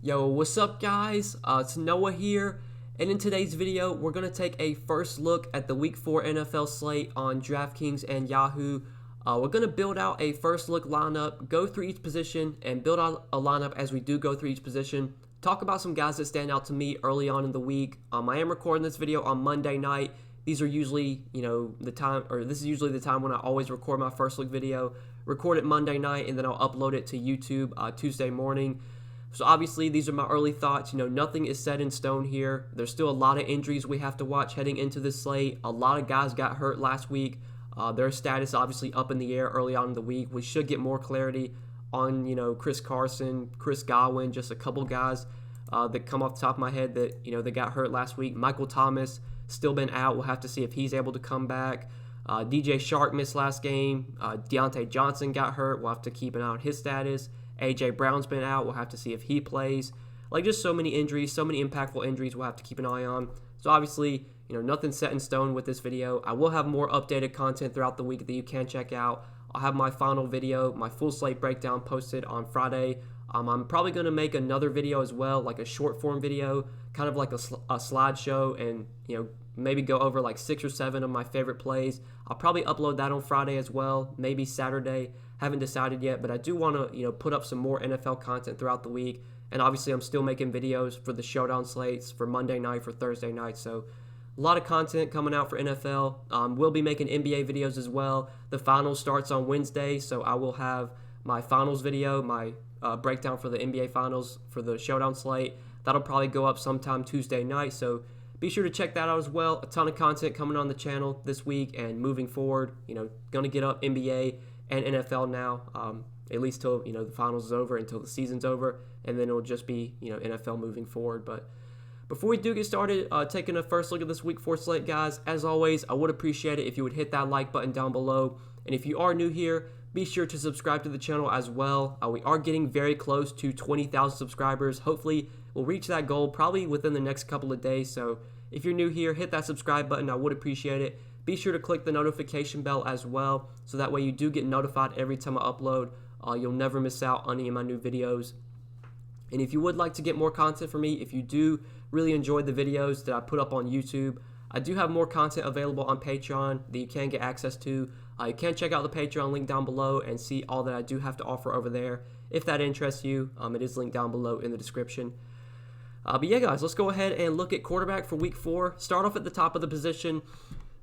Yo, what's up guys? It's Noah here, and in today's video, we're going to take a first look at the Week 4 NFL slate on Draftkings and Yahoo. We're going to build out a first look lineup, go through each position, and build out a lineup as we do go through each position. Talk about some guys that stand out to me early on in the week. I am recording this video on Monday night. These are usually, this is usually the time when I always record my first look video. Record it Monday night, and then I'll upload it to YouTube Tuesday morning. So obviously, these are my early thoughts. Nothing is set in stone here. There's still a lot of injuries we have to watch heading into this slate. A lot of guys got hurt last week. Their status obviously up in the air early on in the week. We should get more clarity on, Chris Carson, Chris Godwin, just a couple guys that come off the top of my head that, they got hurt last week. Michael Thomas still been out. We'll have to see if he's able to come back. DJ Shark missed last game. Deontay Johnson got hurt. We'll have to keep an eye on his status. A.J. Brown's been out. We'll have to see if he plays. Just so many injuries, so many impactful injuries we'll have to keep an eye on. So obviously, nothing's set in stone with this video. I will have more updated content throughout the week that you can check out. I'll have my final video, my full slate breakdown posted on Friday. I'm probably going to make another video as well, like a short form video, kind of like a slideshow, and maybe go over like 6 or 7 of my favorite plays. I'll probably upload that on Friday as well, maybe Saturday. Haven't decided yet, but I do want to put up some more NFL content throughout the week. And obviously, I'm still making videos for the showdown slates for Monday night, for Thursday night. So a lot of content coming out for NFL. We'll be making NBA videos as well. The finals starts on Wednesday, so I will have my finals video, my breakdown for the NBA finals for the showdown slate. That'll probably go up sometime Tuesday night. So be sure to check that out as well. A ton of content coming on the channel this week and moving forward. Going to get up NBA and NFL now, at least till the finals is over, until the season's over, and then it'll just be NFL moving forward. But before we do get started, taking a first look at this Week 4 slate, guys, as always, I would appreciate it if you would hit that like button down below, and if you are new here, be sure to subscribe to the channel as well. We are getting very close to 20,000 subscribers. Hopefully, we'll reach that goal probably within the next couple of days. So if you're new here, hit that subscribe button. I would appreciate it. Be sure to click the notification bell as well, so that way you do get notified every time I upload. You'll never miss out on any of my new videos. And if you would like to get more content from me, if you do really enjoy the videos that I put up on YouTube, I do have more content available on Patreon that you can get access to. You can check out the Patreon link down below and see all that I do have to offer over there. If that interests you, it is linked down below in the description. But yeah, guys, let's go ahead and look at quarterback for Week 4. Start off at the top of the position.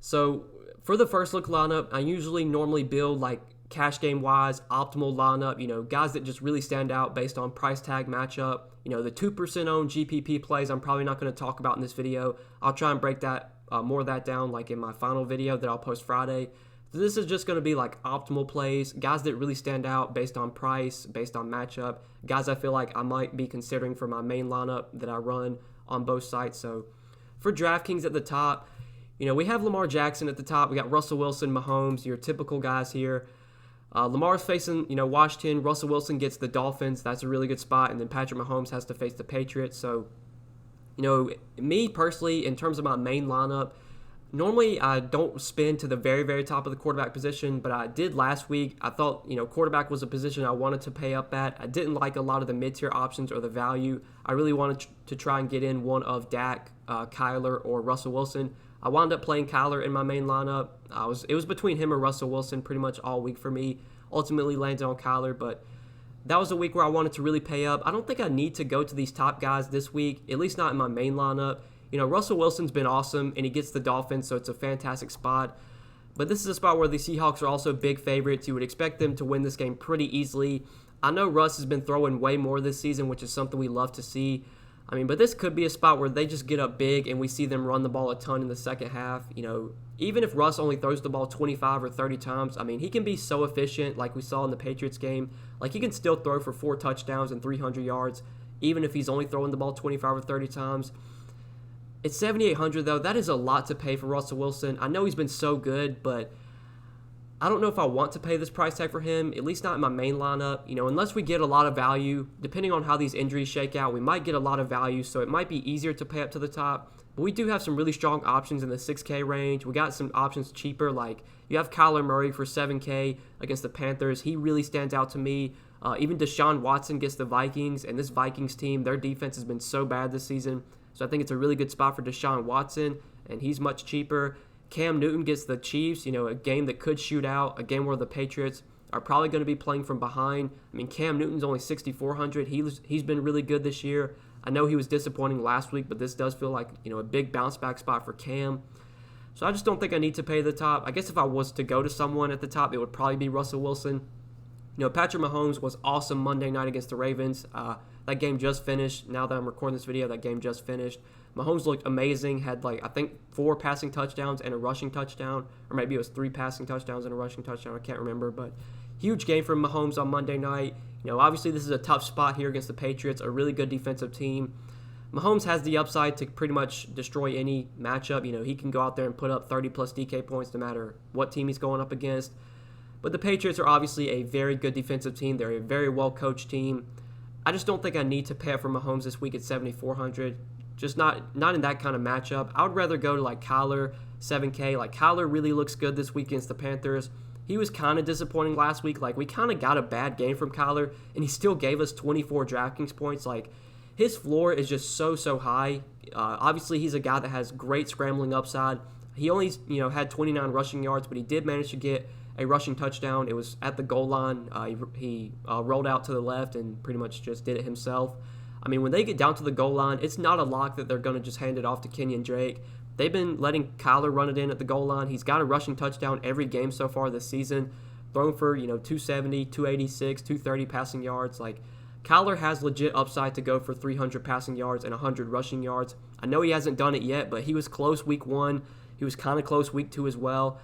So for the first look lineup, I usually normally build like cash game wise, optimal lineup, guys that just really stand out based on price tag matchup. The 2% owned GPP plays I'm probably not going to talk about in this video. I'll try and break that more of that down like in my final video that I'll post Friday. So this is just going to be like optimal plays, guys that really stand out based on price, based on matchup, guys I feel like I might be considering for my main lineup that I run on both sites. So for DraftKings at the top, we have Lamar Jackson at the top. We got Russell Wilson, Mahomes, your typical guys here. Lamar's facing, Washington. Russell Wilson gets the Dolphins. That's a really good spot. And then Patrick Mahomes has to face the Patriots. So, me personally, in terms of my main lineup, normally I don't spin to the very, very top of the quarterback position, but I did last week. I thought, quarterback was a position I wanted to pay up at. I didn't like a lot of the mid-tier options or the value. I really wanted to try and get in one of Dak, Kyler, or Russell Wilson. I wound up playing Kyler in my main lineup. It was between him and Russell Wilson pretty much all week for me. Ultimately landed on Kyler, but that was a week where I wanted to really pay up. I don't think I need to go to these top guys this week, at least not in my main lineup. Russell Wilson's been awesome, and he gets the Dolphins, so it's a fantastic spot. But this is a spot where the Seahawks are also big favorites. You would expect them to win this game pretty easily. I know Russ has been throwing way more this season, which is something we love to see. But this could be a spot where they just get up big and we see them run the ball a ton in the second half. Even if Russ only throws the ball 25 or 30 times, he can be so efficient like we saw in the Patriots game. Like, he can still throw for 4 touchdowns and 300 yards, even if he's only throwing the ball 25 or 30 times. It's $7,800, though. That is a lot to pay for Russell Wilson. I know he's been so good, but I don't know if I want to pay this price tag for him, at least not in my main lineup. Unless we get a lot of value, depending on how these injuries shake out, we might get a lot of value, so it might be easier to pay up to the top. But we do have some really strong options in the 6K range. We got some options cheaper, like you have Kyler Murray for 7K against the Panthers. He really stands out to me. Even Deshaun Watson gets the Vikings, and this Vikings team, their defense has been so bad this season. So I think it's a really good spot for Deshaun Watson, and he's much cheaper. Cam Newton gets the Chiefs, a game that could shoot out, a game where the Patriots are probably going to be playing from behind. I mean, Cam Newton's only 6,400. He's been really good this year. I know he was disappointing last week, but this does feel like, a big bounce back spot for Cam. So I just don't think I need to pay the top. I guess if I was to go to someone at the top, it would probably be Russell Wilson. Patrick Mahomes was awesome Monday night against the Ravens. That game just finished. Now that I'm recording this video, that game just finished. Mahomes looked amazing. Had, I think 4 passing touchdowns and a rushing touchdown. Or maybe it was 3 passing touchdowns and a rushing touchdown. I can't remember. But huge game from Mahomes on Monday night. Obviously this is a tough spot here against the Patriots, a really good defensive team. Mahomes has the upside to pretty much destroy any matchup. He can go out there and put up 30-plus DK points no matter what team he's going up against. But the Patriots are obviously a very good defensive team. They're a very well-coached team. I just don't think I need to pay up for Mahomes this week at 7,400. Just not in that kind of matchup. I would rather go to Kyler, 7K. Kyler really looks good this week against the Panthers. He was kind of disappointing last week. We kind of got a bad game from Kyler, and he still gave us 24 DraftKings points. His floor is just so high. Obviously, he's a guy that has great scrambling upside. He only, had 29 rushing yards, but he did manage to get a rushing touchdown. It was at the goal line. He rolled out to the left and pretty much just did it himself. I mean, when they get down to the goal line, it's not a lock that they're going to just hand it off to Kenyan Drake. They've been letting Kyler run it in at the goal line. He's got a rushing touchdown every game so far this season, thrown for, 270, 286, 230 passing yards. Kyler has legit upside to go for 300 passing yards and 100 rushing yards. I know he hasn't done it yet, but he was close week 1. He was kind of close week 2 as well.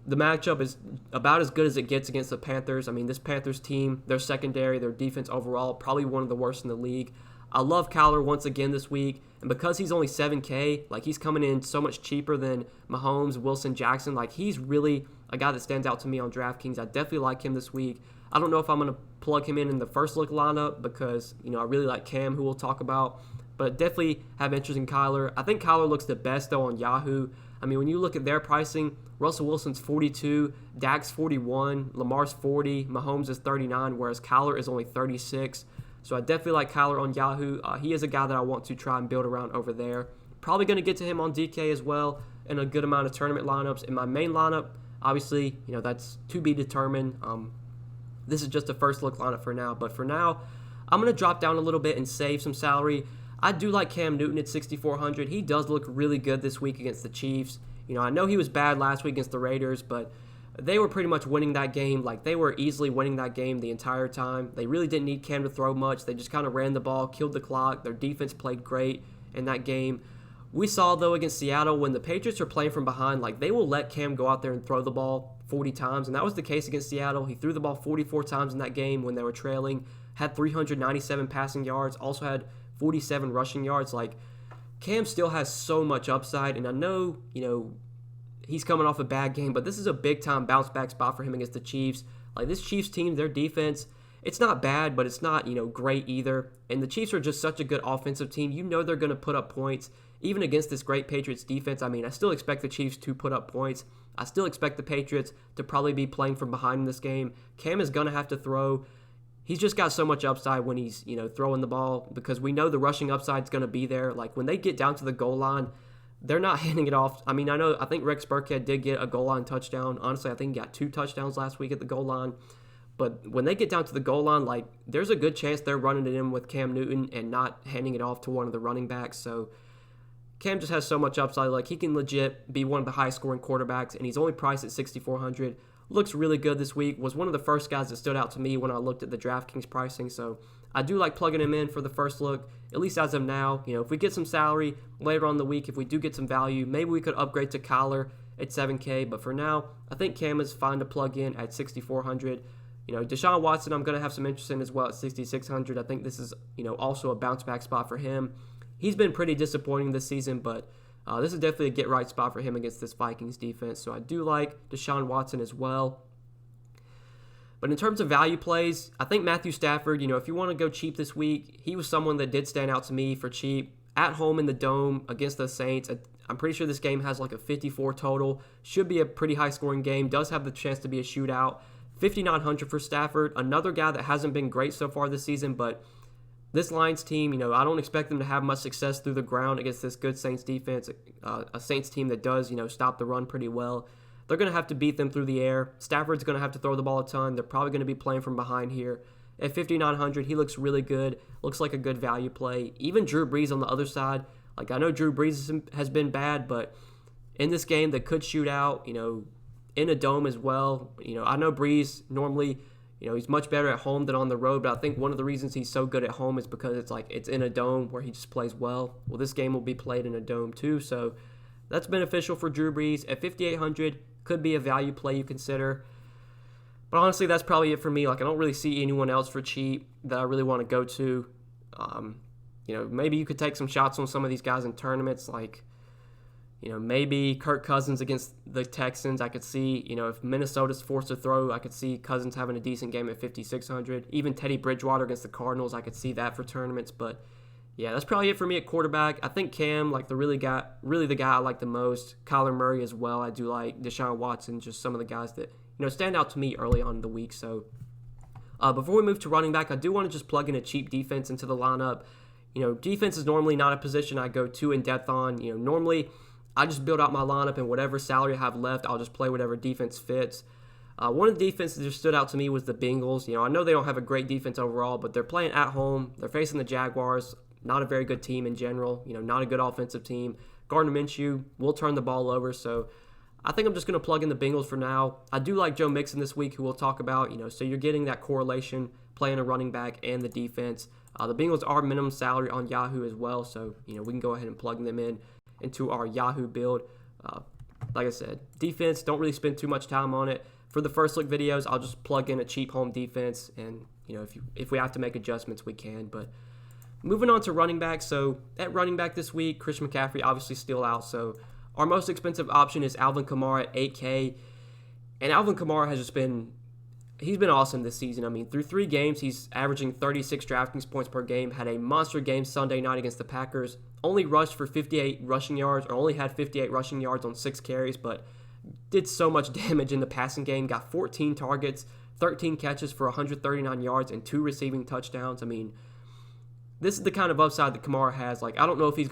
The matchup is about as good as it gets against the Panthers. I mean, this Panthers team, their secondary, their defense overall, probably one of the worst in the league. I love Kyler once again this week, and because he's only 7K, he's coming in so much cheaper than Mahomes, Wilson, Jackson. He's really a guy that stands out to me on DraftKings. I definitely like him this week. I don't know if I'm going to plug him in the first look lineup because, I really like Cam, who we'll talk about, but definitely have interest in Kyler. I think Kyler looks the best, though, on Yahoo. I mean, when you look at their pricing, Russell Wilson's 42, Dak's 41, Lamar's 40, Mahomes is 39, whereas Kyler is only 36. So I definitely like Kyler on Yahoo. He is a guy that I want to try and build around over there. Probably going to get to him on DK as well in a good amount of tournament lineups. In my main lineup, obviously, that's to be determined. This is just a first look lineup for now. But for now, I'm going to drop down a little bit and save some salary. I do like Cam Newton at 6,400. He does look really good this week against the Chiefs. I know he was bad last week against the Raiders, but they were pretty much winning that game. They were easily winning that game the entire time. They really didn't need Cam to throw much. They just kind of ran the ball, killed the clock. Their defense played great in that game. We saw, though, against Seattle, when the Patriots are playing from behind, they will let Cam go out there and throw the ball 40 times, and that was the case against Seattle. He threw the ball 44 times in that game when they were trailing, had 397 passing yards, also had 47 rushing yards. Cam still has so much upside, and I know, he's coming off a bad game, but this is a big-time bounce-back spot for him against the Chiefs. This Chiefs team, their defense, it's not bad, but it's not, great either. And the Chiefs are just such a good offensive team. They're going to put up points, even against this great Patriots defense. I mean, I still expect the Chiefs to put up points. I still expect the Patriots to probably be playing from behind in this game. Cam is going to have to throw. He's just got so much upside when he's, throwing the ball, because we know the rushing upside is going to be there. When they get down to the goal line, they're not handing it off. I mean, I think Rex Burkhead did get a goal line touchdown. Honestly, I think he got 2 touchdowns last week at the goal line. But when they get down to the goal line, there's a good chance they're running it in with Cam Newton and not handing it off to one of the running backs. So Cam just has so much upside. He can legit be one of the highest scoring quarterbacks, and he's only priced at 6,400. Looks really good this week. Was one of the first guys that stood out to me when I looked at the DraftKings pricing. So I do like plugging him in for the first look, at least as of now. If we get some salary later on in the week, if we do get some value, maybe we could upgrade to Kyler at 7K. But for now, I think Cam is fine to plug in at 6,400. Deshaun Watson, I'm going to have some interest in as well at 6,600. I think this is, also a bounce back spot for him. He's been pretty disappointing this season, but this is definitely a get-right spot for him against this Vikings defense. So I do like Deshaun Watson as well. But in terms of value plays, I think Matthew Stafford, if you want to go cheap this week, he was someone that did stand out to me for cheap. At home in the Dome against the Saints, I'm pretty sure this game has a 54 total. Should be a pretty high-scoring game. Does have the chance to be a shootout. $5,900 for Stafford, another guy that hasn't been great so far this season, but this Lions team, I don't expect them to have much success through the ground against this good Saints defense, a Saints team that does, stop the run pretty well. They're going to have to beat them through the air. Stafford's going to have to throw the ball a ton. They're probably going to be playing from behind here. At $5,900, he looks really good. Looks like a good value play. Even Drew Brees on the other side. Like, I know Drew Brees has been bad, but in this game, they could shoot out, in a dome as well. I know Brees normally, he's much better at home than on the road, but I think one of the reasons he's so good at home is because it's in a dome where he just plays well. Well, this game will be played in a dome too, so that's beneficial for Drew Brees. At $5,800, could be a value play you consider. But honestly, that's probably it for me. Like, I don't really see anyone else for cheap that I really want to go to. Maybe you could take some shots on some of these guys in tournaments, like, maybe Kirk Cousins against the Texans. I could see, if Minnesota's forced to throw, I could see Cousins having a decent game at $5,600. Even Teddy Bridgewater against the Cardinals, I could see that for tournaments. But yeah, that's probably it for me at quarterback. I think Cam, really the guy I like the most. Kyler Murray as well. I do like Deshaun Watson, just some of the guys that, stand out to me early on in the week. So before we move to running back, I do want to just plug in a cheap defense into the lineup. Defense is normally not a position I go too in depth on. Normally I just build out my lineup, and whatever salary I have left, I'll just play whatever defense fits. One of the defenses that stood out to me was the Bengals. I know they don't have a great defense overall, but they're playing at home. They're facing the Jaguars, not a very good team in general, not a good offensive team. Gardner Minshew will turn the ball over, so I think I'm just going to plug in the Bengals for now. I do like Joe Mixon this week, who we'll talk about, so you're getting that correlation, playing a running back and the defense. The Bengals are minimum salary on Yahoo as well, so, we can go ahead and plug them into our Yahoo build. Like I said, defense, don't really spend too much time on it. For the first look videos, I'll just plug in a cheap home defense, and if we have to make adjustments, we can. But moving on to running back, so at running back this week, Christian McCaffrey obviously still out, so our most expensive option is Alvin Kamara at $8K, and Alvin Kamara has just been awesome this season. I mean, through 3 games, he's averaging 36 Draftkings points per game, had a monster game Sunday night against the Packers, only rushed for 58 rushing yards, or only had 58 rushing yards on 6 carries, but did so much damage in the passing game, got 14 targets, 13 catches for 139 yards, and 2 receiving touchdowns. I mean, this is the kind of upside that Kamara has. Like, I don't know if he's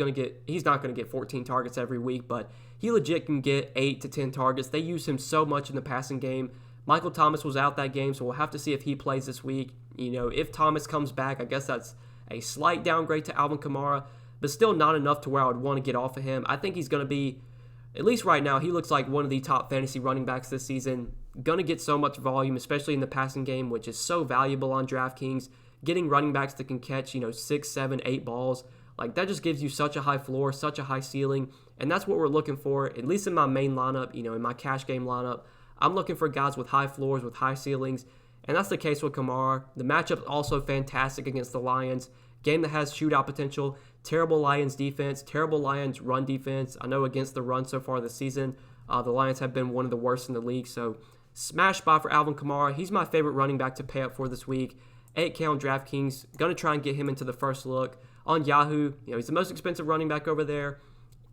not going to get 14 targets every week, but he legit can get 8 to 10 targets. They use him so much in the passing game. Michael Thomas was out that game, so we'll have to see if he plays this week. If Thomas comes back, I guess that's a slight downgrade to Alvin Kamara, but still not enough to where I would want to get off of him. I think he's going to be, at least right now, he looks like one of the top fantasy running backs this season. Going to get so much volume, especially in the passing game, which is so valuable on Draftkings. Getting running backs that can catch, 6, 7, 8 balls, like that just gives you such a high floor, such a high ceiling, and that's what we're looking for, at least in my main lineup, in my cash game lineup. I'm looking for guys with high floors, with high ceilings, and that's the case with Kamara. The matchup's also fantastic against the Lions. Game that has shootout potential. Terrible Lions defense, terrible Lions run defense. I know against the run so far this season, the Lions have been one of the worst in the league, so smash spot for Alvin Kamara. He's my favorite running back to pay up for this week. 8K on DraftKings. Going to try and get him into the first look. On Yahoo, he's the most expensive running back over there.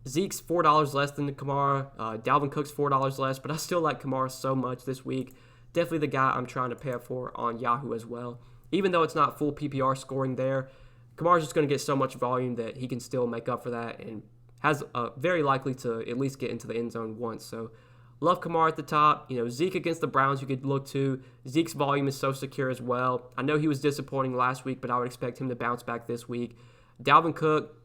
Zeke's $4 less than Kamara. Dalvin Cook's $4 less, but I still like Kamara so much this week. Definitely the guy I'm trying to pay up for on Yahoo as well. Even though it's not full PPR scoring there, Kamara's just going to get so much volume that he can still make up for that and has very likely to at least get into the end zone once. So love Kamara at the top. Zeke against the Browns you could look to. Zeke's volume is so secure as well. I know he was disappointing last week, but I would expect him to bounce back this week. Dalvin Cook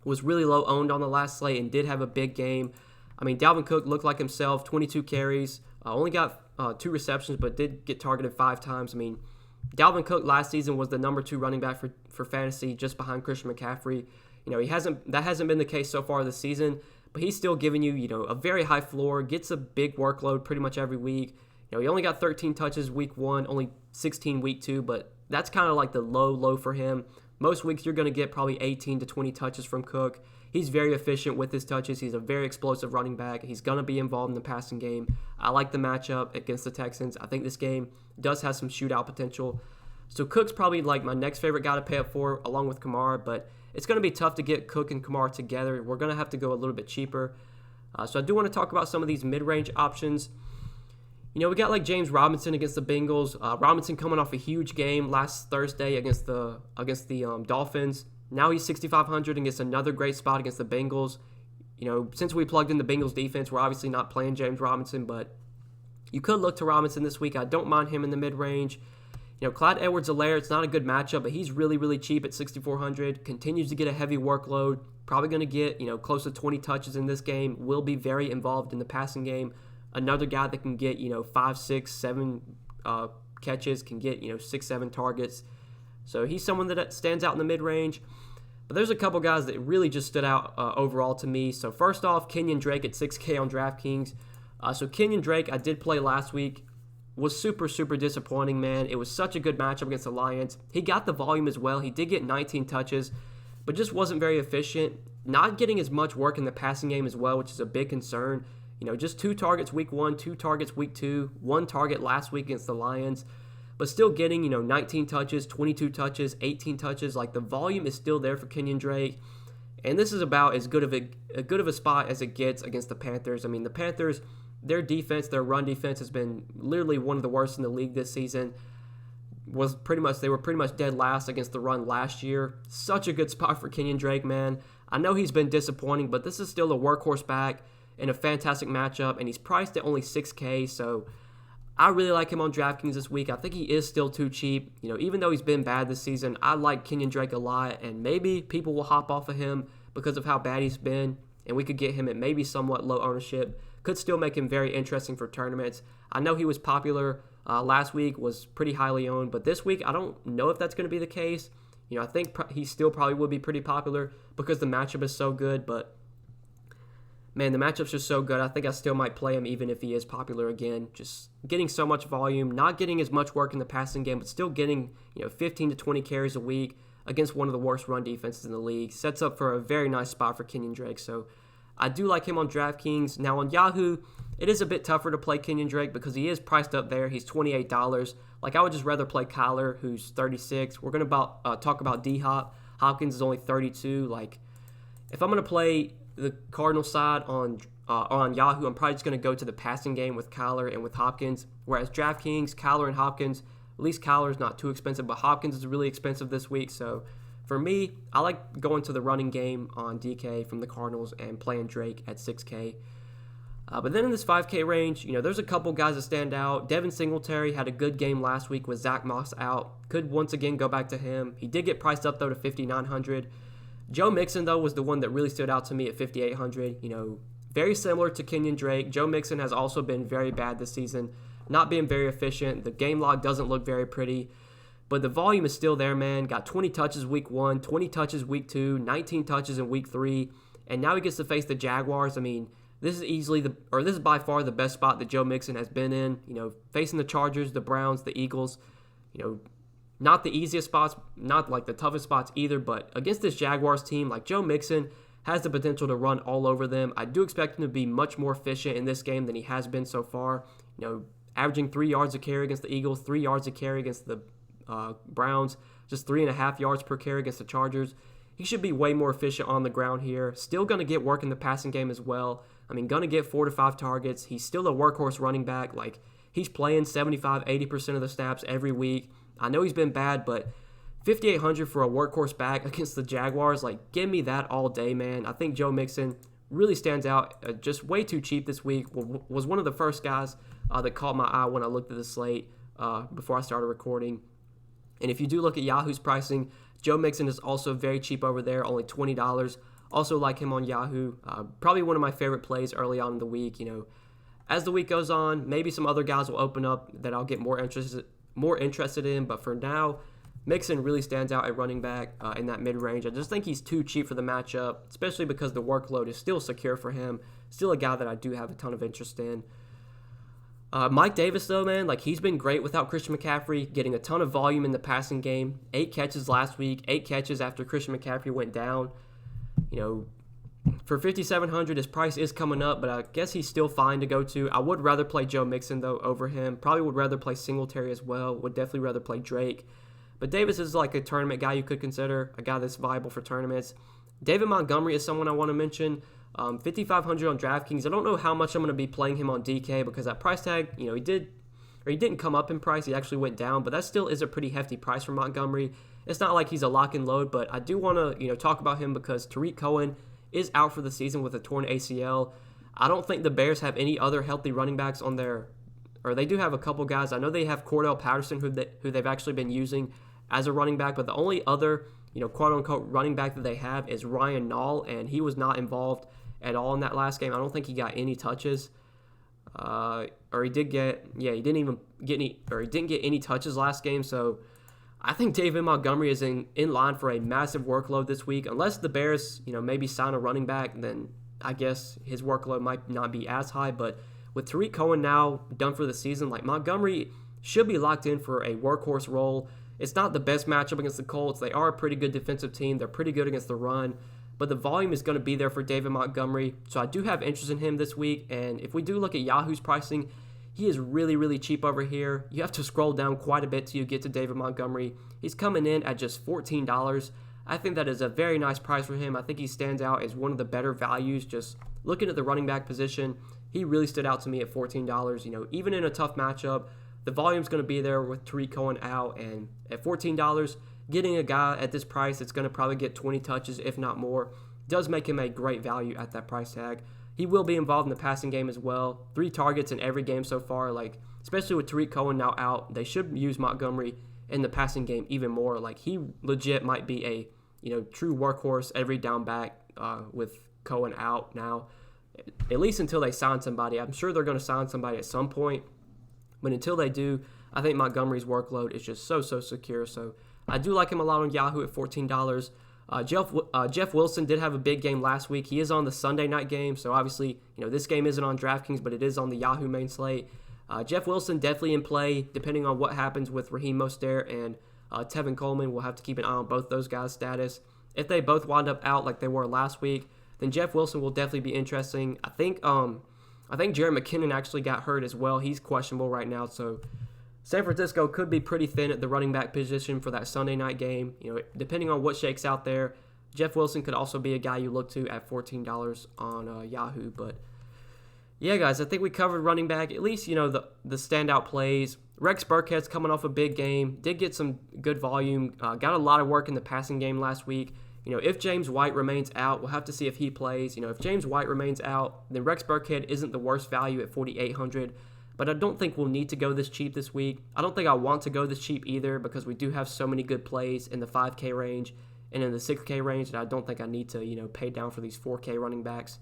was really low owned on the last slate and did have a big game. I mean, Dalvin Cook looked like himself, 22 carries, only got 2 receptions, but did get targeted 5 times. I mean, Dalvin Cook last season was the number 2 running back for fantasy, just behind Christian McCaffrey. That hasn't been the case so far this season, but he's still giving you, a very high floor, gets a big workload pretty much every week. He only got 13 touches week 1, only 16 week 2, but that's kind of like the low for him. Most weeks you're going to get probably 18 to 20 touches from Cook. He's very efficient with his touches. He's a very explosive running back. He's going to be involved in the passing game. I like the matchup against the Texans. I think this game does have some shootout potential. So Cook's probably like my next favorite guy to pay up for, along with Kamara, but it's going to be tough to get Cook and Kamara together. We're going to have to go a little bit cheaper. So I do want to talk about some of these mid-range options. We got like James Robinson against the Bengals. Robinson coming off a huge game last Thursday against the Dolphins. Now he's 6,500 and gets another great spot against the Bengals. Since we plugged in the Bengals defense, we're obviously not playing James Robinson, but you could look to Robinson this week. I don't mind him in the mid-range. Clyde Edwards-Helaire, it's not a good matchup, but he's really, really cheap at 6,400. Continues to get a heavy workload. Probably going to get, close to 20 touches in this game. Will be very involved in the passing game. Another guy that can get, 5, 6, 7 catches, can get, 6, 7 targets. So he's someone that stands out in the mid-range. But there's a couple guys that really just stood out overall to me. So first off, Kenyan Drake at 6K on DraftKings. So Kenyan Drake, I did play last week. Was super, super disappointing, man. It was such a good matchup against the Lions. He got the volume as well. He did get 19 touches, but just wasn't very efficient. Not getting as much work in the passing game as well, which is a big concern. Just 2 targets week 1, 2 targets week 2, 1 target last week against the Lions, but still getting, 19 touches, 22 touches, 18 touches. Like, the volume is still there for Kenyan Drake, and this is about as good of a spot as it gets against the Panthers. I mean, the Panthers, their defense, their run defense has been literally one of the worst in the league this season. They were pretty much dead last against the run last year. Such a good spot for Kenyan Drake, man. I know he's been disappointing, but this is still a workhorse back in a fantastic matchup, and he's priced at only 6K, so I really like him on DraftKings this week. I think he is still too cheap. Even though he's been bad this season, I like Kenyan Drake a lot, and maybe people will hop off of him because of how bad he's been, and we could get him at maybe somewhat low ownership. Could still make him very interesting for tournaments. I know he was popular last week, was pretty highly owned, but this week I don't know if that's going to be the case. I think he still probably will be pretty popular because the matchup is so good, but man, the matchup's just so good. I think I still might play him even if he is popular again. Just getting so much volume, not getting as much work in the passing game, but still getting 15 to 20 carries a week against one of the worst run defenses in the league. Sets up for a very nice spot for Kenyan Drake. So I do like him on DraftKings. Now on Yahoo, it is a bit tougher to play Kenyan Drake because he is priced up there. He's $28. Like, I would just rather play Kyler, who's 36. We're going to talk about D-Hop. Hopkins is only 32. Like, if I'm going to play the Cardinals side on Yahoo, I'm probably just going to go to the passing game with Kyler and with Hopkins. Whereas DraftKings, Kyler and Hopkins, at least Kyler's not too expensive, but Hopkins is really expensive this week. So for me, I like going to the running game on DK from the Cardinals and playing Drake at 6K. But then in this 5K range, there's a couple guys that stand out. Devin Singletary had a good game last week with Zach Moss out. Could once again go back to him. He did get priced up, though, to 5,900. Joe Mixon, though, was the one that really stood out to me at 5,800. Very similar to Kenyan Drake. Joe Mixon has also been very bad this season, not being very efficient. The game log doesn't look very pretty, but the volume is still there, man. Got 20 touches week 1, 20 touches week 2, 19 touches in week 3, and now he gets to face the Jaguars. I mean, this is by far the best spot that Joe Mixon has been in. Facing the Chargers, the Browns, the Eagles. Not the easiest spots, not like the toughest spots either, but against this Jaguars team, like, Joe Mixon has the potential to run all over them. I do expect him to be much more efficient in this game than he has been so far. Averaging 3 yards a carry against the Eagles, 3 yards a carry against the Browns, just 3.5 yards per carry against the Chargers. He should be way more efficient on the ground here. Still going to get work in the passing game as well. I mean, going to get 4 to 5 targets. He's still a workhorse running back. Like, he's playing 75-80% of the snaps every week. I know he's been bad, but 5,800 for a workhorse back against the Jaguars, like, give me that all day, man. I think Joe Mixon really stands out. Just way too cheap this week. Was one of the first guys that caught my eye when I looked at the slate before I started recording. And if you do look at Yahoo's pricing, Joe Mixon is also very cheap over there, only $20. Also like him on Yahoo. Probably one of my favorite plays early on in the week. As the week goes on, maybe some other guys will open up that I'll get more interested in. But for now, Mixon really stands out at running back in that mid-range. I just think he's too cheap for the matchup, especially because the workload is still secure for him. Still a guy that I do have a ton of interest in. Mike Davis, though, man, like, he's been great without Christian McCaffrey, getting a ton of volume in the passing game. 8 catches last week, 8 catches after Christian McCaffrey went down. For 5,700, his price is coming up, but I guess he's still fine to go to. I would rather play Joe Mixon, though, over him. Probably would rather play Singletary as well. Would definitely rather play Drake. But Davis is like a tournament guy you could consider, a guy that's viable for tournaments. David Montgomery is someone I want to mention. $5,500 on DraftKings. I don't know how much I'm going to be playing him on DK because that price tag, he didn't come up in price. He actually went down, but that still is a pretty hefty price for Montgomery. It's not like he's a lock and load, but I do want to, talk about him because Tariq Cohen is out for the season with a torn ACL. I don't think the Bears have any other healthy running backs on their, or they do have a couple guys. I know they have Cordell Patterson, who they've actually been using as a running back, but the only other, quote-unquote running back that they have is Ryan Nall, and he was not involved at all in that last game. I don't think he got any touches. Or he did get, he didn't get any touches last game. So I think David Montgomery is in line for a massive workload this week. Unless the Bears, maybe sign a running back, then I guess his workload might not be as high. But with Tariq Cohen now done for the season, Montgomery should be locked in for a workhorse role. It's not the best matchup against the Colts. They are a pretty good defensive team. They're pretty good against the run. But the volume is going to be there for David Montgomery. So I do have interest in him this week. And if we do look at Yahoo's pricing, he is really, really cheap over here. You have to scroll down quite a bit till you get to David Montgomery. He's coming in at just $14. I think that is a very nice price for him. I think he stands out as one of the better values. Just looking at the running back position, he really stood out to me at $14. Even in a tough matchup, the volume's going to be there with Tariq Cohen out. And at $14, getting a guy at this price that's going to probably get 20 touches, if not more, does make him a great value at that price tag. He will be involved in the passing game as well. 3 targets in every game so far. Especially with Tariq Cohen now out, they should use Montgomery in the passing game even more. He legit might be a true workhorse every down back with Cohen out now, at least until they sign somebody. I'm sure they're going to sign somebody at some point, but until they do, I think Montgomery's workload is just so secure. So I do like him a lot on Yahoo at $14. Jeff Wilson did have a big game last week. He is on the Sunday night game, so obviously, this game isn't on DraftKings, but it is on the Yahoo main slate. Jeff Wilson definitely in play, depending on what happens with Raheem Mostert and Tevin Coleman. We'll have to keep an eye on both those guys' status. If they both wind up out like they were last week, then Jeff Wilson will definitely be interesting. I think Jerick McKinnon actually got hurt as well. He's questionable right now, so San Francisco could be pretty thin at the running back position for that Sunday night game. Depending on what shakes out there, Jeff Wilson could also be a guy you look to at $14 on Yahoo. But yeah, guys, I think we covered running back, at least, the standout plays. Rex Burkhead's coming off a big game, did get some good volume, got a lot of work in the passing game last week. If James White remains out, we'll have to see if he plays. If James White remains out, then Rex Burkhead isn't the worst value at $4,800. But I don't think we'll need to go this cheap this week. I don't think I want to go this cheap either because we do have so many good plays in the 5K range and in the 6K range that I don't think I need to, pay down for these 4K running backs.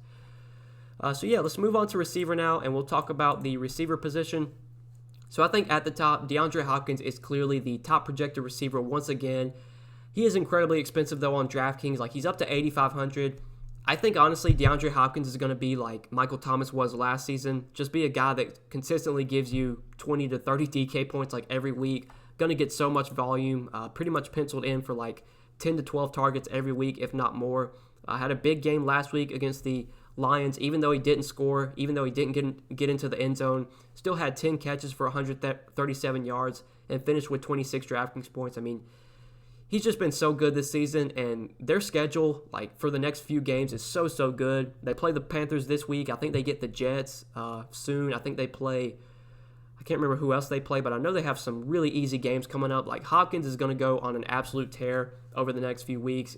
So yeah, let's move on to receiver now, and we'll talk about the receiver position. So I think at the top, DeAndre Hopkins is clearly the top projected receiver once again. He is incredibly expensive, though, on DraftKings. He's up to $8,500. I think, honestly, DeAndre Hopkins is going to be like Michael Thomas was last season. Just be a guy that consistently gives you 20 to 30 DK points every week. Going to get so much volume, pretty much penciled in for 10 to 12 targets every week, if not more. Had a big game last week against the Lions, even though he didn't score, even though he didn't get into the end zone. Still had 10 catches for 137 yards and finished with 26 DraftKings points. He's just been so good this season, and their schedule, for the next few games, is so good. They play the Panthers this week. I think they get the Jets soon. I think they play, I can't remember who else they play, but I know they have some really easy games coming up. Hopkins is going to go on an absolute tear over the next few weeks.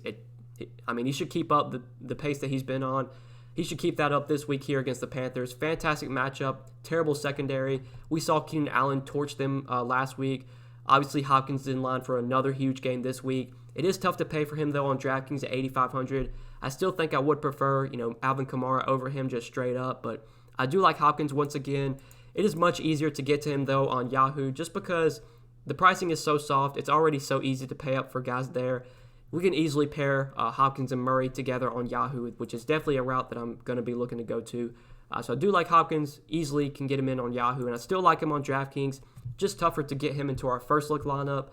He should keep up the pace that he's been on. He should keep that up this week here against the Panthers. Fantastic matchup, terrible secondary. We saw Keenan Allen torch them last week. Obviously, Hopkins is in line for another huge game this week. It is tough to pay for him, though, on DraftKings at $8,500. I still think I would prefer, Alvin Kamara over him just straight up, but I do like Hopkins once again. It is much easier to get to him, though, on Yahoo just because the pricing is so soft. It's already so easy to pay up for guys there. We can easily pair Hopkins and Murray together on Yahoo, which is definitely a route that I'm going to be looking to go to. So I do like Hopkins, easily can get him in on Yahoo, and I still like him on DraftKings. Just tougher to get him into our first look lineup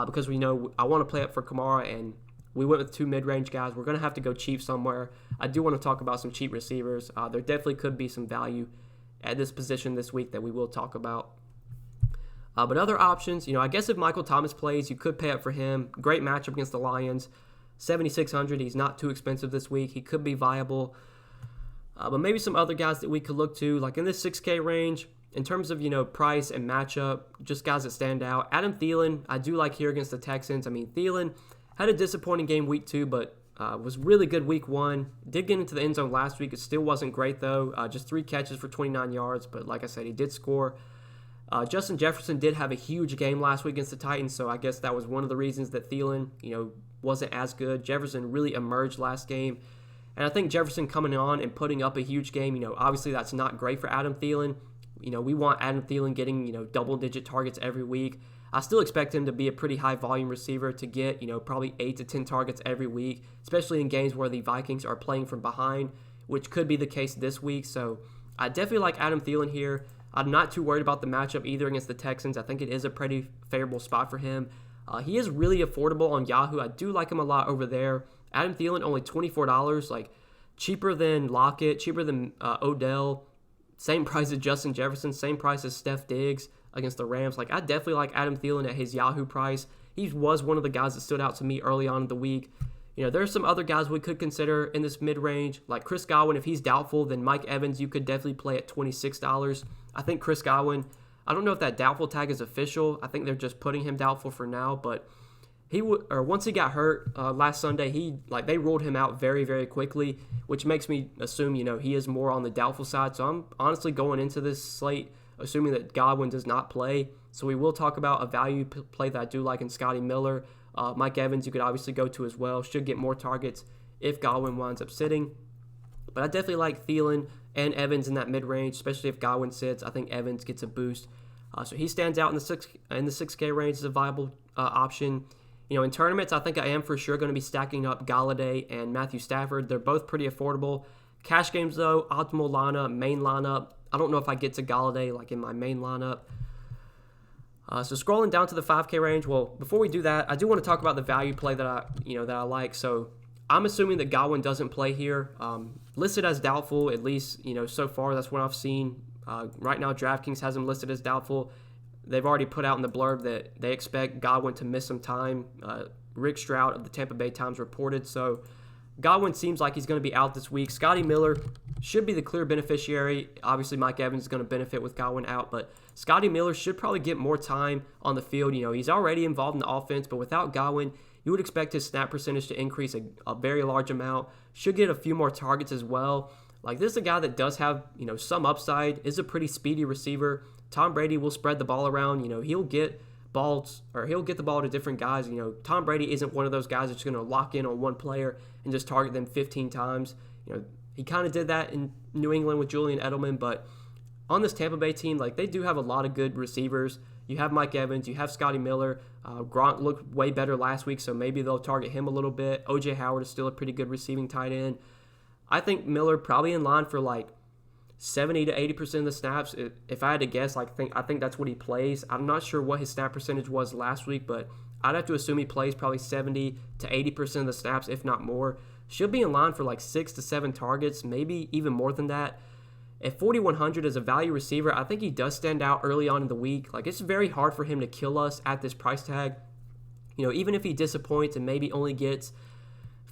because we know I want to play up for Kamara, and we went with 2 mid-range guys. We're going to have to go cheap somewhere. I do want to talk about some cheap receivers. There definitely could be some value at this position this week that we will talk about. But other options, I guess if Michael Thomas plays, you could pay up for him. Great matchup against the Lions. $7,600. He's not too expensive this week. He could be viable. But maybe some other guys that we could look to, like in this 6K range, in terms of, price and matchup, just guys that stand out. Adam Thielen, I do like here against the Texans. I mean, Thielen had a disappointing game week 2, but was really good week 1. Did get into the end zone last week. It still wasn't great, though. Just 3 catches for 29 yards, but like I said, he did score. Justin Jefferson did have a huge game last week against the Titans, so I guess that was one of the reasons that Thielen, wasn't as good. Jefferson really emerged last game. And I think Jefferson coming on and putting up a huge game, obviously that's not great for Adam Thielen. We want Adam Thielen getting, double-digit targets every week. I still expect him to be a pretty high-volume receiver to get, probably 8 to 10 targets every week, especially in games where the Vikings are playing from behind, which could be the case this week. So I definitely like Adam Thielen here. I'm not too worried about the matchup either against the Texans. I think it is a pretty favorable spot for him. He is really affordable on Yahoo. I do like him a lot over there. Adam Thielen, only $24, like cheaper than Lockett, cheaper than Odell. Same price as Justin Jefferson, same price as Steph Diggs against the Rams. Like, I definitely like Adam Thielen at his Yahoo price. He was one of the guys that stood out to me early on in the week. There's some other guys we could consider in this mid-range, like Chris Godwin. If he's doubtful, then Mike Evans, you could definitely play at $26. I think Chris Godwin, I don't know if that doubtful tag is official. I think they're just putting him doubtful for now, but once he got hurt last Sunday, they ruled him out very, very quickly, which makes me assume, he is more on the doubtful side. So I'm honestly going into this slate assuming that Godwin does not play. So we will talk about a value play that I do like in Scotty Miller. Mike Evans, you could obviously go to as well. Should get more targets if Godwin winds up sitting. But I definitely like Thielen and Evans in that mid-range, especially if Godwin sits. I think Evans gets a boost. So he stands out in the 6K range as a viable option. In tournaments, I think I am for sure going to be stacking up Galladay and Matthew Stafford. They're both pretty affordable. Cash games, though, optimal lineup, main lineup. I don't know if I get to Galladay like in my main lineup. So scrolling down to the 5K range. Well, before we do that, I do want to talk about the value play that I like. So I'm assuming that Godwin doesn't play here. Listed as doubtful, at least so far. That's what I've seen. Right now, Draftkings has him listed as doubtful. They've already put out in the blurb that they expect Godwin to miss some time. Rick Stroud of the Tampa Bay Times reported. So Godwin seems like he's going to be out this week. Scotty Miller should be the clear beneficiary. Obviously, Mike Evans is going to benefit with Godwin out, but Scotty Miller should probably get more time on the field. He's already involved in the offense, but without Godwin, you would expect his snap percentage to increase a very large amount. Should get a few more targets as well. Like, this is a guy that does have, some upside, is a pretty speedy receiver. Tom Brady will spread the ball around. He'll get balls, or he'll get the ball to different guys. Tom Brady isn't one of those guys that's going to lock in on one player and just target them 15 times. He kind of did that in New England with Julian Edelman, but on this Tampa Bay team, they do have a lot of good receivers. You have Mike Evans, you have Scotty Miller. Gronk looked way better last week, so maybe they'll target him a little bit. O.J. Howard is still a pretty good receiving tight end. I think Miller probably in line for 70 to 80% of the snaps. If I had to guess, I think that's what he plays. I'm not sure what his snap percentage was last week, but I'd have to assume he plays probably 70 to 80% of the snaps, if not more. Should be in line for 6 to 7 targets, maybe even more than that. At 4,100 as a value receiver, I think he does stand out early on in the week. It's very hard for him to kill us at this price tag. Even if he disappoints and maybe only gets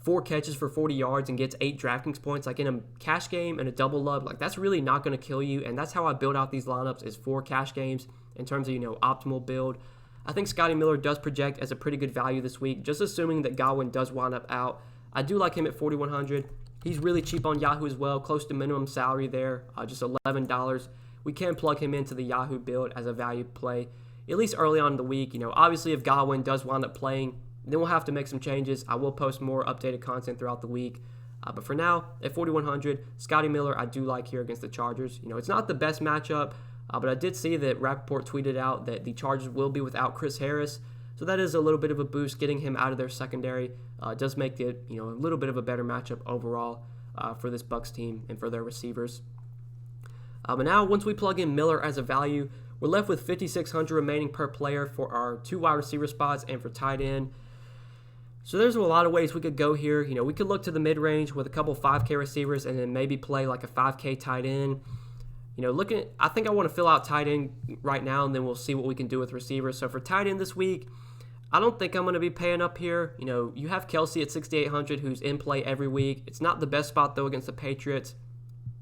4 catches for 40 yards and gets 8 DraftKings points, in a cash game and a double lub, that's really not going to kill you. And that's how I build out these lineups, is 4 cash games in terms of, optimal build. I think Scotty Miller does project as a pretty good value this week, just assuming that Godwin does wind up out. I do like him at 4,100. He's really cheap on Yahoo as well, close to minimum salary there, just $11. We can plug him into the Yahoo build as a value play, at least early on in the week. Obviously, if Godwin does wind up playing, then we'll have to make some changes. I will post more updated content throughout the week. But for now, at 4,100, Scotty Miller I do like here against the Chargers. It's not the best matchup, but I did see that Rappaport tweeted out that the Chargers will be without Chris Harris. So that is a little bit of a boost. Getting him out of their secondary does make it a little bit of a better matchup overall for this Bucs team and for their receivers. But now, once we plug in Miller as a value, we're left with 5,600 remaining per player for our 2 wide receiver spots and for tight end. So there's a lot of ways we could go here. We could look to the mid-range with a couple 5K receivers and then maybe play a 5K tight end. I think I want to fill out tight end right now, and then we'll see what we can do with receivers. So for tight end this week, I don't think I'm going to be paying up here. You have Kelsey at 6,800, who's in play every week. It's not the best spot, though, against the Patriots.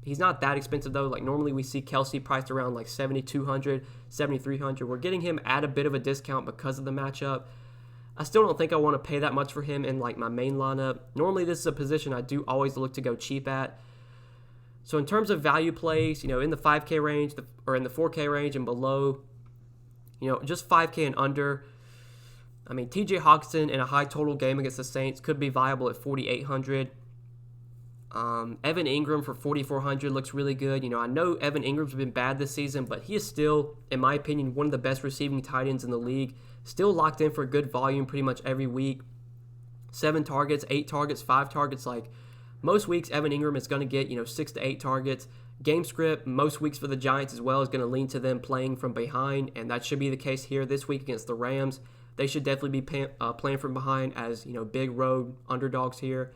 He's not that expensive though. Like normally we see Kelsey priced around like 7,200, 7,300. We're getting him at a bit of a discount because of the matchup. I still don't think I want to pay that much for him in like my main lineup. Normally this is a position I do always look to go cheap at. So in terms of value plays, in the 5K range or in the 4K range and below, just 5K and under. I mean, TJ Hawkinson in a high total game against the Saints could be viable at 4,800. Evan Ingram for 4,400 looks really good. I know Evan Ingram's been bad this season, but he is still, in my opinion, one of the best receiving tight ends in the league. Still locked in for a good volume pretty much every week. 7 targets, 8 targets, 5 targets. Like most weeks, Evan Ingram is going to get, 6 to 8 targets. Game script, most weeks for the Giants as well, is going to lean to them playing from behind, and that should be the case here this week against the Rams. They should definitely be playing from behind as, big road underdogs here.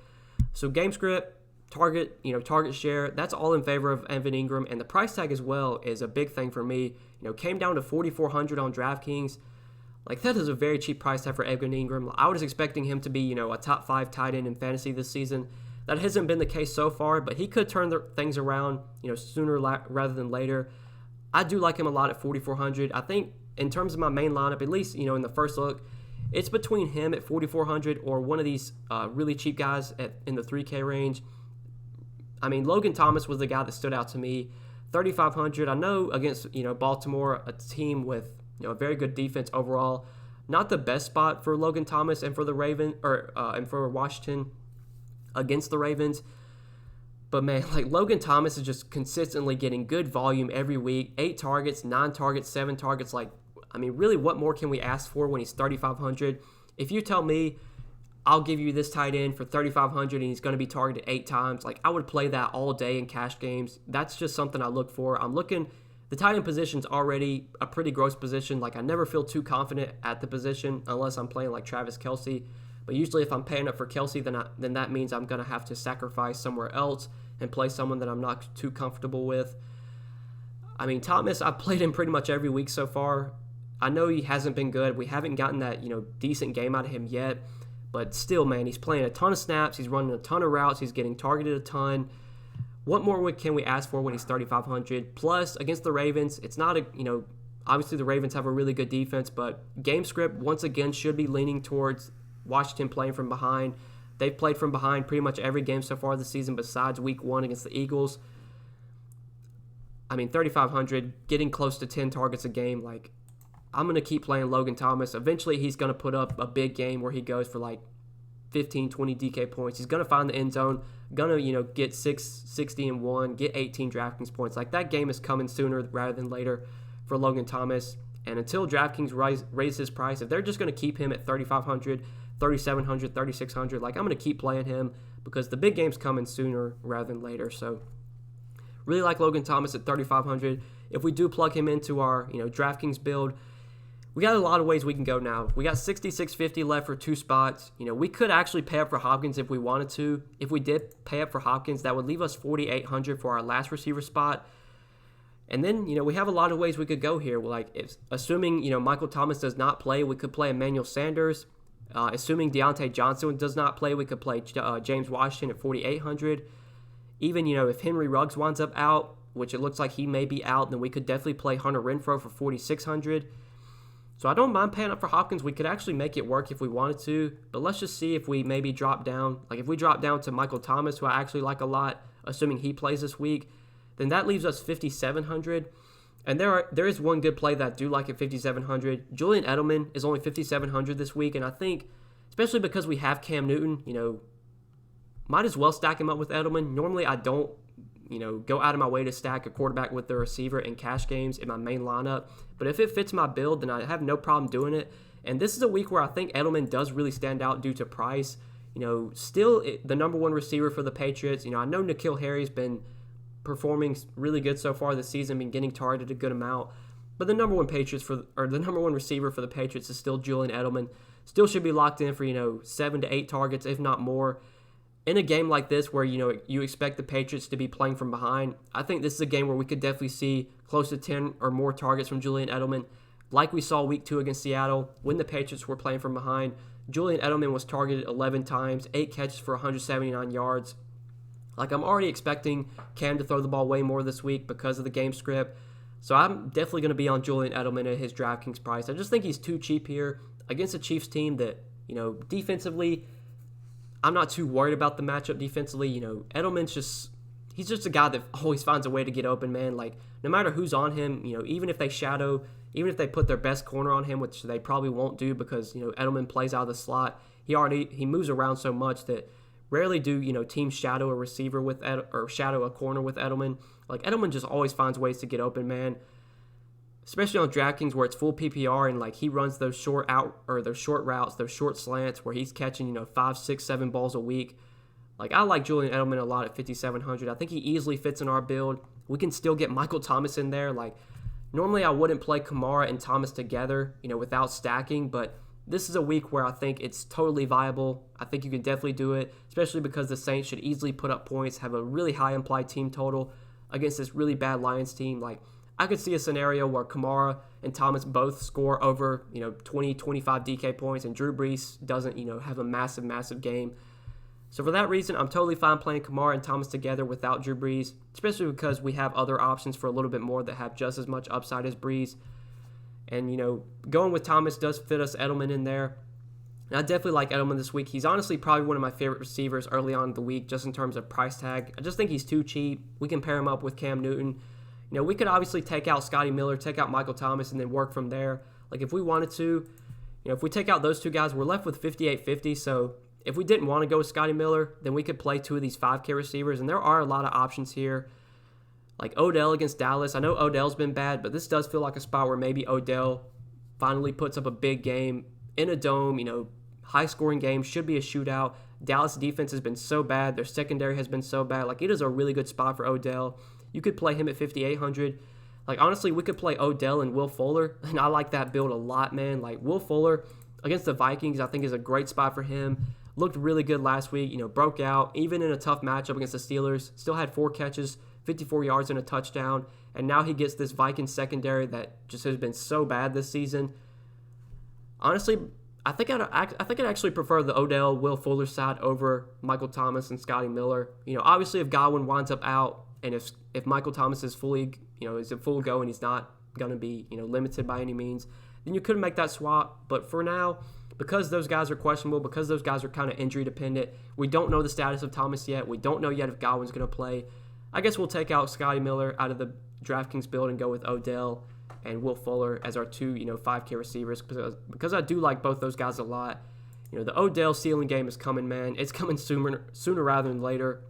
So game script, target share, that's all in favor of Evan Ingram, and the price tag as well is a big thing for me. Came down to 4,400 on DraftKings. Like that is a very cheap price tag for Evan Ingram. I was expecting him to be, a top 5 tight end in fantasy this season. That hasn't been the case so far, but he could turn things around, sooner rather than later. I do like him a lot at 4,400. I think in terms of my main lineup, at least, in the first look, it's between him at 4,400 or one of these really cheap guys in the 3K range. I mean, Logan Thomas was the guy that stood out to me. 3,500. I know against, Baltimore, a team with, a very good defense overall. Not the best spot for Logan Thomas and for the and for Washington against the Ravens. But man, like Logan Thomas is just consistently getting good volume every week. 8 targets, 9 targets, 7 targets. Like, I mean, really, what more can we ask for when he's 3,500? If you tell me I'll give you this tight end for 3,500 and he's going to be targeted 8 times, like I would play that all day in cash games. That's just something I look for. The tight end position's already a pretty gross position. Like I never feel too confident at the position unless I'm playing like Travis Kelce. But usually if I'm paying up for Kelce, then that means I'm going to have to sacrifice somewhere else and play someone that I'm not too comfortable with. I mean, Thomas, I've played him pretty much every week so far. I know he hasn't been good. We haven't gotten that, decent game out of him yet. But still, man, he's playing a ton of snaps. He's running a ton of routes. He's getting targeted a ton. What more can we ask for when he's 3,500? Plus, against the Ravens, it's not obviously the Ravens have a really good defense, but game script, once again, should be leaning towards Washington playing from behind. They've played from behind pretty much every game so far this season besides week 1 against the Eagles. I mean, 3,500, getting close to 10 targets a game. Like, I'm going to keep playing Logan Thomas. Eventually, he's going to put up a big game where he goes for like 15, 20 DK points. He's going to find the end zone, going to, get 60 and 1, get 18 DraftKings points. Like, that game is coming sooner rather than later for Logan Thomas. And until DraftKings raise his price, if they're just going to keep him at 3,500, 3,700, 3,600, like I'm going to keep playing him because the big game's coming sooner rather than later. So really like Logan Thomas at 3,500. If we do plug him into our, DraftKings build, we got a lot of ways we can go now. We got 6,650 left for 2 spots. We could actually pay up for Hopkins if we wanted to. If we did pay up for Hopkins, that would leave us 4,800 for our last receiver spot. And then, we have a lot of ways we could go here. Like, assuming, Michael Thomas does not play, we could play Emmanuel Sanders. Assuming Deontay Johnson does not play, we could play James Washington at 4,800. Even, if Henry Ruggs winds up out, which it looks like he may be out, then we could definitely play Hunter Renfrow for 4,600. So I don't mind paying up for Hopkins. We could actually make it work if we wanted to. But let's just see if we maybe drop down. Like if we drop down to Michael Thomas, who I actually like a lot, assuming he plays this week, then that leaves us 5,700. And there is one good play that I do like at 5,700. Julian Edelman is only 5,700 this week, and I think, especially because we have Cam Newton, might as well stack him up with Edelman. Normally I don't, go out of my way to stack a quarterback with the receiver in cash games in my main lineup. But if it fits my build, then I have no problem doing it. And this is a week where I think Edelman does really stand out due to price. Still the number 1 receiver for the Patriots. I know N'Keal Harry's been performing really good so far this season, been getting targeted a good amount. But the number 1 receiver for the Patriots is still Julian Edelman. Still should be locked in for 7 to 8 targets, if not more. In a game like this where you expect the Patriots to be playing from behind, I think this is a game where we could definitely see close to 10 or more targets from Julian Edelman, like we saw week 2 against Seattle when the Patriots were playing from behind. Julian Edelman was targeted 11 times, 8 catches for 179 yards. Like, I'm already expecting Cam to throw the ball way more this week because of the game script. So I'm definitely going to be on Julian Edelman at his DraftKings price. I just think he's too cheap here against a Chiefs team that, defensively, I'm not too worried about the matchup defensively. Edelman's he's just a guy that always finds a way to get open, man. Like, no matter who's on him, even if they put their best corner on him, which they probably won't do because, Edelman plays out of the slot. He moves around so much that rarely do, teams shadow a receiver or shadow a corner with Edelman. Like, Edelman just always finds ways to get open, man. Especially on DraftKings where it's full PPR and, like, he runs those short routes, those short slants where he's catching, 5, 6, 7 balls a week. Like, I like Julian Edelman a lot at 5,700. I think he easily fits in our build. We can still get Michael Thomas in there. Like, normally I wouldn't play Kamara and Thomas together, without stacking, but this is a week where I think it's totally viable. I think you can definitely do it, especially because the Saints should easily put up points, have a really high implied team total against this really bad Lions team. Like, I could see a scenario where Kamara and Thomas both score over, 20, 25 DK points, and Drew Brees doesn't, have a massive, massive game. So for that reason, I'm totally fine playing Kamara and Thomas together without Drew Brees, especially because we have other options for a little bit more that have just as much upside as Brees. And, going with Thomas does fit us Edelman in there. And I definitely like Edelman this week. He's honestly probably one of my favorite receivers early on in the week, just in terms of price tag. I just think he's too cheap. We can pair him up with Cam Newton. We could obviously take out Scotty Miller, take out Michael Thomas, and then work from there. Like, if we wanted to, if we take out those two guys, we're left with 5,850. So if we didn't want to go with Scotty Miller, then we could play two of these 5K receivers. And there are a lot of options here. Like Odell against Dallas. I know Odell's been bad, but this does feel like a spot where maybe Odell finally puts up a big game in a dome, high-scoring game, should be a shootout. Dallas defense has been so bad. Their secondary has been so bad. Like, it is a really good spot for Odell. You could play him at 5,800. Like, honestly, we could play Odell and Will Fuller, and I like that build a lot, man. Like, Will Fuller against the Vikings, I think, is a great spot for him. Looked really good last week, broke out, even in a tough matchup against the Steelers. Still had 4 catches, 54 yards and a touchdown, and now he gets this Vikings secondary that just has been so bad this season. Honestly, I think I'd actually prefer the Odell, Will Fuller side over Michael Thomas and Scotty Miller. Obviously, if Godwin winds up out and if Michael Thomas is fully, is a full go and he's not going to be, limited by any means, then you could make that swap. But for now, because those guys are questionable, because those guys are kind of injury dependent, we don't know the status of Thomas yet. We don't know yet if Godwin's going to play. I guess we'll take out Scotty Miller out of the DraftKings build and go with Odell and Will Fuller as our two, 5K receivers, because I do like both those guys a lot. The Odell ceiling game is coming, man. It's coming sooner rather than later.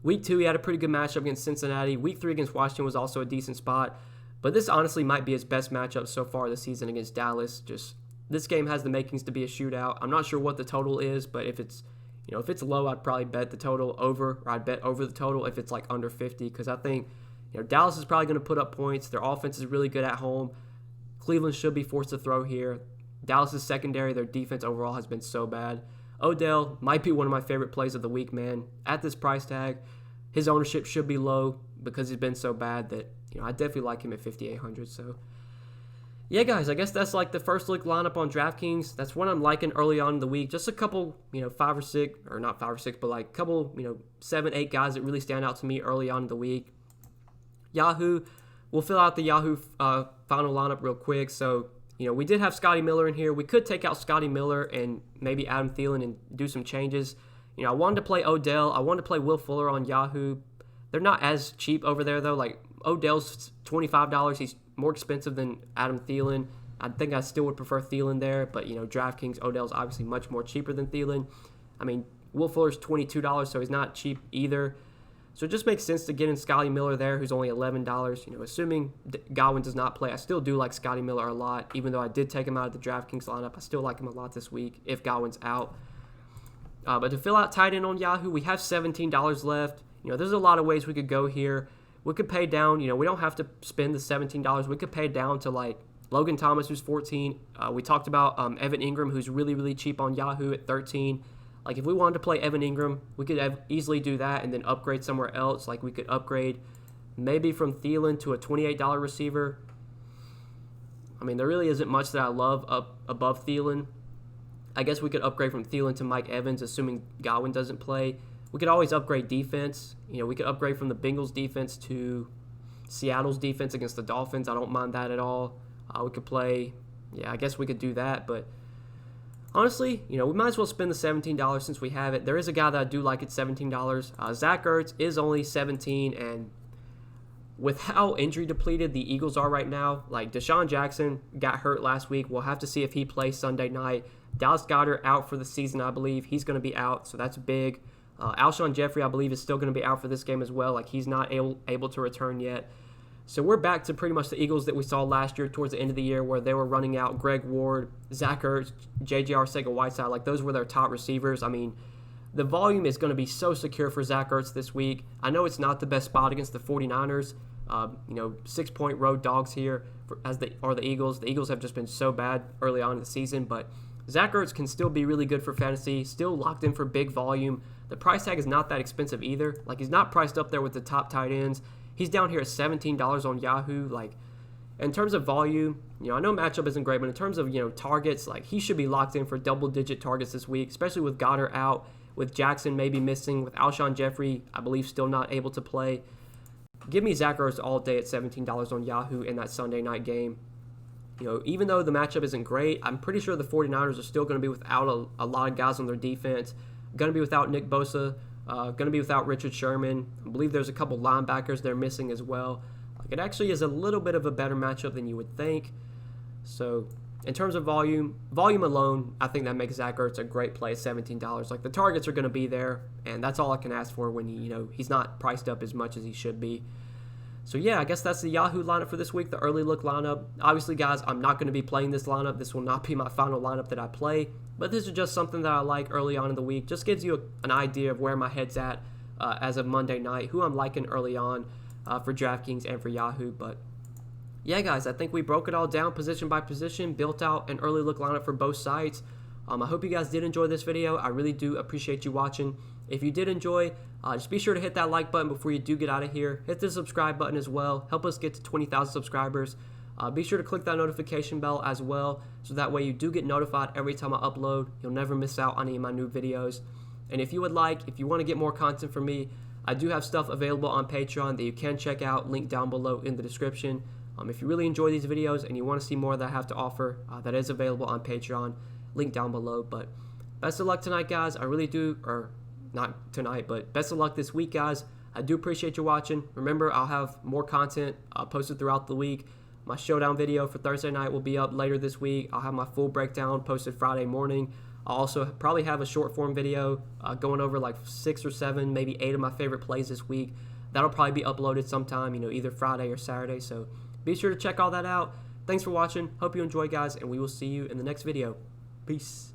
Week 2, he had a pretty good matchup against Cincinnati. Week 3 against Washington was also a decent spot. But this honestly might be his best matchup so far this season against Dallas. Just this game has the makings to be a shootout. I'm not sure what the total is, but if it's low, I'd probably bet the total over, or I'd bet over the total if it's like under 50, because I think Dallas is probably going to put up points. Their offense is really good at home. Cleveland should be forced to throw here. Dallas' secondary, their defense overall has been so bad. Odell might be one of my favorite plays of the week, man. At this price tag, his ownership should be low because he's been so bad that I definitely like him at 5,800. So yeah, guys, I guess that's like the first look lineup on DraftKings. That's what I'm liking early on in the week. Just a couple, 5 or 6, or not 5 or 6, but like a couple, 7, 8 guys that really stand out to me early on in the week. Yahoo, we'll fill out the Yahoo final lineup real quick. So, we did have Scotty Miller in here. We could take out Scotty Miller and maybe Adam Thielen and do some changes. I wanted to play Odell. I wanted to play Will Fuller on Yahoo. They're not as cheap over there, though. Like, Odell's $25. He's more expensive than Adam Thielen. I think I still would prefer Thielen there, but, DraftKings, Odell's obviously much more cheaper than Thielen. I mean, Will Fuller's $22, so he's not cheap either. So it just makes sense to get in Scotty Miller there, who's only $11. Assuming Godwin does not play, I still do like Scotty Miller a lot. Even though I did take him out of the DraftKings lineup, I still like him a lot this week if Godwin's out. But to fill out tight end on Yahoo, we have $17 left. There's a lot of ways we could go here. We could pay down. We don't have to spend the $17. We could pay down to like Logan Thomas, who's $14. We talked about Evan Ingram, who's really, really cheap on Yahoo at $13. Like, if we wanted to play Evan Ingram, we could easily do that and then upgrade somewhere else. Like, we could upgrade maybe from Thielen to a $28 receiver. I mean, there really isn't much that I love up above Thielen. I guess we could upgrade from Thielen to Mike Evans, assuming Godwin doesn't play. We could always upgrade defense. You know, we could upgrade from the Bengals defense to Seattle's defense against the Dolphins. I don't mind that at all. We could play, yeah, I guess we could do that. But honestly, you know, we might as well spend the $17 since we have it. There is a guy that I do like at $17. Zach Ertz is only 17, and with how injury depleted the Eagles are right now, like Deshaun Jackson got hurt last week. We'll have to see if he plays Sunday night. Dallas Goedert out for the season, I believe. He's going to be out, so that's big. Alshon Jeffrey, I believe, is still going to be out for this game as well. Like, he's not able to return yet. So we're back to pretty much the Eagles that we saw last year towards the end of the year, where they were running out Greg Ward, Zach Ertz, J.J. Arcega-Whiteside. Like, those were their top receivers. I mean, the volume is going to be so secure for Zach Ertz this week. I know it's not the best spot against the 49ers. You know, 6-point road dogs here are the Eagles. The Eagles have just been so bad early on in the season, but Zach Ertz can still be really good for fantasy, still locked in for big volume. The price tag is not that expensive either. Like, he's not priced up there with the top tight ends. He's down here at $17 on Yahoo. Like, in terms of volume, you know, I know matchup isn't great, but in terms of, you know, targets, like, he should be locked in for double-digit targets this week, especially with Goddard out, with Jackson maybe missing, with Alshon Jeffrey, I believe, still not able to play. Give me Zach Ertz all day at $17 on Yahoo in that Sunday night game. You know, even though the matchup isn't great, I'm pretty sure the 49ers are still going to be without a lot of guys on their defense. Going to be without Nick Bosa. Going to be without Richard Sherman. I believe there's a couple linebackers they're missing as well. Like, it actually is a little bit of a better matchup than you would think. So, in terms of volume alone, I think that makes Zach Ertz a great play at $17. Like, the targets are going to be there, and that's all I can ask for when he's not priced up as much as he should be. So, yeah, I guess that's the Yahoo lineup for this week, the early look lineup. Obviously, guys, I'm not going to be playing this lineup. This will not be my final lineup that I play, but this is just something that I like early on in the week. Just gives you an idea of where my head's at as of Monday night, who I'm liking early on for DraftKings and for Yahoo. But, yeah, guys, I think we broke it all down position by position, built out an early look lineup for both sides. I hope you guys did enjoy this video. I really do appreciate you watching. If you did enjoy, just be sure to hit that like button before you do get out of here. Hit the subscribe button as well. Help us get to 20,000 subscribers. Be sure to click that notification bell as well, so that way you do get notified every time I upload. You'll never miss out on any of my new videos. And if you want to get more content from me, I do have stuff available on Patreon that you can check out. Link down below in the description. If you really enjoy these videos and you want to see more that I have to offer, that is available on Patreon. Link down below. But best of luck tonight, guys. I really do, or not tonight, but best of luck this week, guys. I do appreciate you watching. Remember, I'll have more content posted throughout the week. My showdown video for Thursday night will be up later this week. I'll have my full breakdown posted Friday morning. I'll also probably have a short form video going over like 6 or 7, maybe 8 of my favorite plays this week. That'll probably be uploaded sometime, either Friday or Saturday. So be sure to check all that out. Thanks for watching. Hope you enjoy, guys, and we will see you in the next video. Peace.